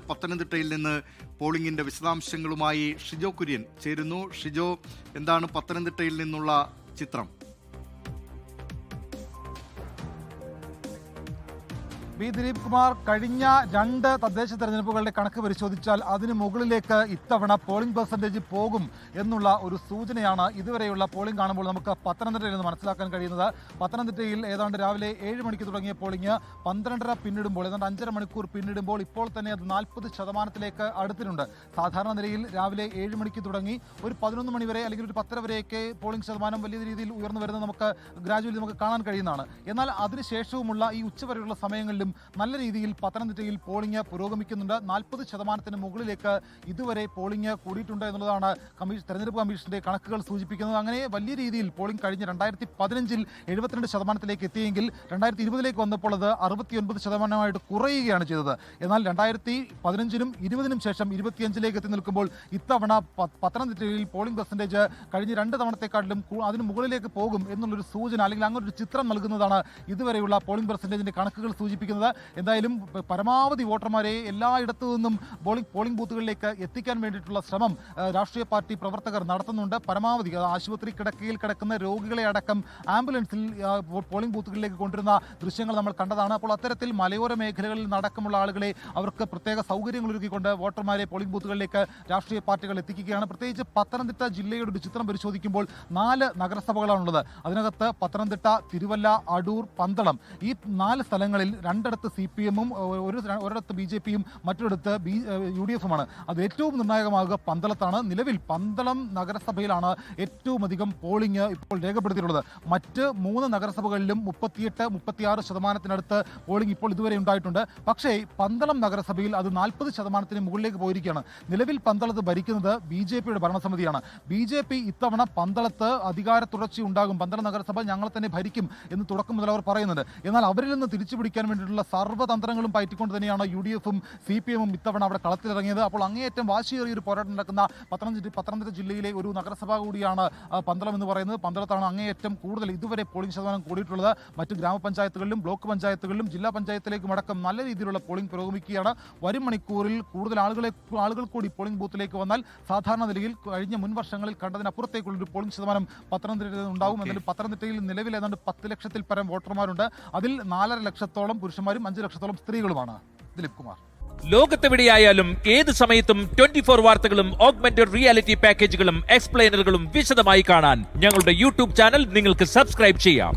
പത്തനംതിട്ടയിൽ നിന്ന് പോളിംഗിന്റെ വിശദാംശങ്ങളുമായി ഷിജോ കുര്യൻ ചേരുന്നു. ഷിജോ, എന്താണ് പത്തനംതിട്ടയിൽ നിന്നുള്ള ചിത്രം? ദിലീപ് കുമാർ, കഴിഞ്ഞ 2 തദ്ദേശ തെരഞ്ഞെടുപ്പുകളുടെ കണക്ക് പരിശോധിച്ചാൽ അതിന് മുകളിലേക്ക് ഇത്തവണ പോളിംഗ് പെർസെൻറ്റേജ് പോകും എന്നുള്ള ഒരു സൂചനയാണ് ഇതുവരെയുള്ള പോളിംഗ് കാണുമ്പോൾ നമുക്ക് പത്തനംതിട്ടയിൽ നിന്ന് മനസ്സിലാക്കാൻ കഴിയുന്നത്. പത്തനംതിട്ടയിൽ ഏതാണ്ട് രാവിലെ 7 മണിക്ക് തുടങ്ങിയ പോളിംഗ് 12:30 പിന്നിടുമ്പോൾ, ഏതാണ്ട് 5.5 മണിക്കൂർ പിന്നിടുമ്പോൾ ഇപ്പോൾ തന്നെ അത് 40% അടുത്തിട്ടുണ്ട്. സാധാരണ നിലയിൽ രാവിലെ 7 മണിക്ക് തുടങ്ങി ഒരു 11 മണി വരെ അല്ലെങ്കിൽ ഒരു 10:30 വരെയൊക്കെ പോളിംഗ് ശതമാനം വലിയ രീതിയിൽ ഉയർന്നു വരുന്നത് നമുക്ക് ഗ്രാജുവലി നമുക്ക് കാണാൻ കഴിയുന്നതാണ്. എന്നാൽ അതിനുശേഷവുമുള്ള ഈ ഉച്ചവരെയുള്ള സമയങ്ങളിലും നല്ല രീതിയിൽ പത്തനംതിട്ടയിൽ പോളിംഗ് പുരോഗമിക്കുന്നുണ്ട്. 40% മുകളിലേക്ക് ഇതുവരെ പോളിംഗ് കൂടിയിട്ടുണ്ട് എന്നുള്ളതാണ് തെരഞ്ഞെടുപ്പ് കമ്മീഷന്റെ കണക്കുകൾ സൂചിപ്പിക്കുന്നത്. അങ്ങനെ വലിയ രീതിയിൽ പോളിംഗ് കഴിഞ്ഞ് 2015 72% എത്തിയെങ്കിൽ 2020 വന്നപ്പോൾ അത് 69% കുറയുകയാണ് ചെയ്തത്. എന്നാൽ 2015 20 ശേഷം 25 എത്തി നിൽക്കുമ്പോൾ ഇത്തവണ പത്തനംതിട്ടയിൽ പോളിംഗ് പെർസെൻറ്റേജ് കഴിഞ്ഞ 2 തവണത്തെക്കാട്ടിലും അതിന് മുകളിലേക്ക് പോകും എന്നുള്ളൊരു സൂചന അല്ലെങ്കിൽ അങ്ങനെ ഒരു ചിത്രം നൽകുന്നതാണ് ഇതുവരെയുള്ള പോളിംഗ് പെർസെൻറ്റേജിന്റെ കണക്കുകൾ സൂചിപ്പിക്കുന്നത്. എന്തായാലും പരമാവധി വോട്ടർമാരെ എല്ലായിടത്തു നിന്നും പോളിംഗ് ബൂത്തുകളിലേക്ക് എത്തിക്കാൻ വേണ്ടിയിട്ടുള്ള ശ്രമം രാഷ്ട്രീയ പാർട്ടി പ്രവർത്തകർ നടത്തുന്നുണ്ട്. പരമാവധി ആശുപത്രി കിടക്കയിൽ കിടക്കുന്ന രോഗികളെ അടക്കം ആംബുലൻസിൽ പോളിംഗ് ബൂത്തുകളിലേക്ക് കൊണ്ടുവരുന്ന ദൃശ്യങ്ങൾ നമ്മൾ കണ്ടതാണ്. അപ്പോൾ അത്തരത്തിൽ മലയോര മേഖലകളിൽ നടക്കമുള്ള ആളുകളെ അവർക്ക് പ്രത്യേക സൗകര്യങ്ങൾ ഒരുക്കിക്കൊണ്ട് വോട്ടർമാരെ പോളിംഗ് ബൂത്തുകളിലേക്ക് രാഷ്ട്രീയ പാർട്ടികൾ എത്തിക്കുകയാണ്. പ്രത്യേകിച്ച് പത്തനംതിട്ട ജില്ലയുടെ ഒരു ചിത്രം പരിശോധിക്കുമ്പോൾ 4 നഗരസഭകളാണുള്ളത്. അതിനകത്ത് പത്തനംതിട്ട, തിരുവല്ല, അടൂർ, പന്തളം ഈ 4 സ്ഥലങ്ങളിൽ 2 CPM-ഉം ഒരിടത്ത് BJP-യും മറ്റൊരിടത്ത് UDF-ഉമാണ്. അത് ഏറ്റവും നിർണായകമാകുക പന്തളത്താണ്. നിലവിൽ പന്തളം നഗരസഭയിലാണ് ഏറ്റവും അധികം പോളിംഗ് ഇപ്പോൾ രേഖപ്പെടുത്തിയിട്ടുള്ളത്. മറ്റ് 3 നഗരസഭകളിലും 38-36% പോളിംഗ് ഇപ്പോൾ ഇതുവരെ ഉണ്ടായിട്ടുണ്ട്. പക്ഷേ പന്തളം നഗരസഭയിൽ അത് 40% മുകളിലേക്ക് പോയിരിക്കുകയാണ്. നിലവിൽ പന്തളത്ത് ഭരിക്കുന്നത് BJP-യുടെ ഭരണസമിതിയാണ്. BJP ഇത്തവണ പന്തളത്ത് അധികാര തുടർച്ച ഉണ്ടാകും, പന്തളം നഗരസഭ ഞങ്ങൾ തന്നെ ഭരിക്കും എന്ന് തുടക്കം മുതൽ അവർ പറയുന്നുണ്ട്. എന്നാൽ അവരിൽ നിന്ന് തിരിച്ചുപിടിക്കാൻ വേണ്ടിയിട്ടുള്ള സർവ്വതന്ത്രങ്ങളും പയറ്റിക്കൊണ്ട് തന്നെയാണ് UDF-ഉം CPM-ഉം ഇത്തവണ അവിടെ കളത്തിലിറങ്ങിയത്. അപ്പോൾ അങ്ങേയറ്റം വാശിയേറിയ ഒരു പോരാട്ടം നടക്കുന്ന പത്തനംതിട്ട ജില്ലയിലെ ഒരു നഗരസഭ കൂടിയാണ് പന്തളം എന്ന് പറയുന്നത്. പന്തളത്താണ് അങ്ങേയറ്റം കൂടുതൽ ഇതുവരെ പോളിംഗ് ശതമാനം കൂടിയിട്ടുള്ളത്. മറ്റ് ഗ്രാമപഞ്ചായത്തുകളിലും ബ്ലോക്ക് പഞ്ചായത്തുകളിലും ജില്ലാ പഞ്ചായത്തിലേക്കും അടക്കം നല്ല രീതിയിലുള്ള പോളിംഗ് പുരോഗമിക്കുകയാണ്. വരും മണിക്കൂറിൽ കൂടുതൽ ആളുകൾ കൂടി പോളിംഗ് ബൂത്തിലേക്ക് വന്നാൽ സാധാരണ നിലയിൽ കഴിഞ്ഞ മുൻ വർഷങ്ങളിൽ കണ്ടതിനപ്പുറത്തേക്കുള്ളൊരു പോളിംഗ് ശതമാനം പത്തനംതിട്ടയിൽ ഉണ്ടാവും. എന്നാലും പത്തനംതിട്ടയിൽ നിലവിൽ ഏതാണ്ട് 10 ലക്ഷത്തിൽ പരം വോട്ടർമാരുണ്ട്. അതിൽ 4.5 ലക്ഷത്തോളം പുരുഷന്മാരും 5 ലക്ഷത്തോളം സ്ത്രീകളുമാണ്. ദിലീപ് കുമാർ, ലോകത്തെവിടെയായാലും ഏത് സമയത്തും 24 വാർത്തകളും ഓഗ്മെന്റഡ് റിയാലിറ്റി പാക്കേജുകളും എക്സ്പ്ലെയിനറുകളും വിശദമായി കാണാൻ ഞങ്ങളുടെ YouTube ചാനൽ നിങ്ങൾക്ക് സബ്സ്ക്രൈബ് ചെയ്യാം.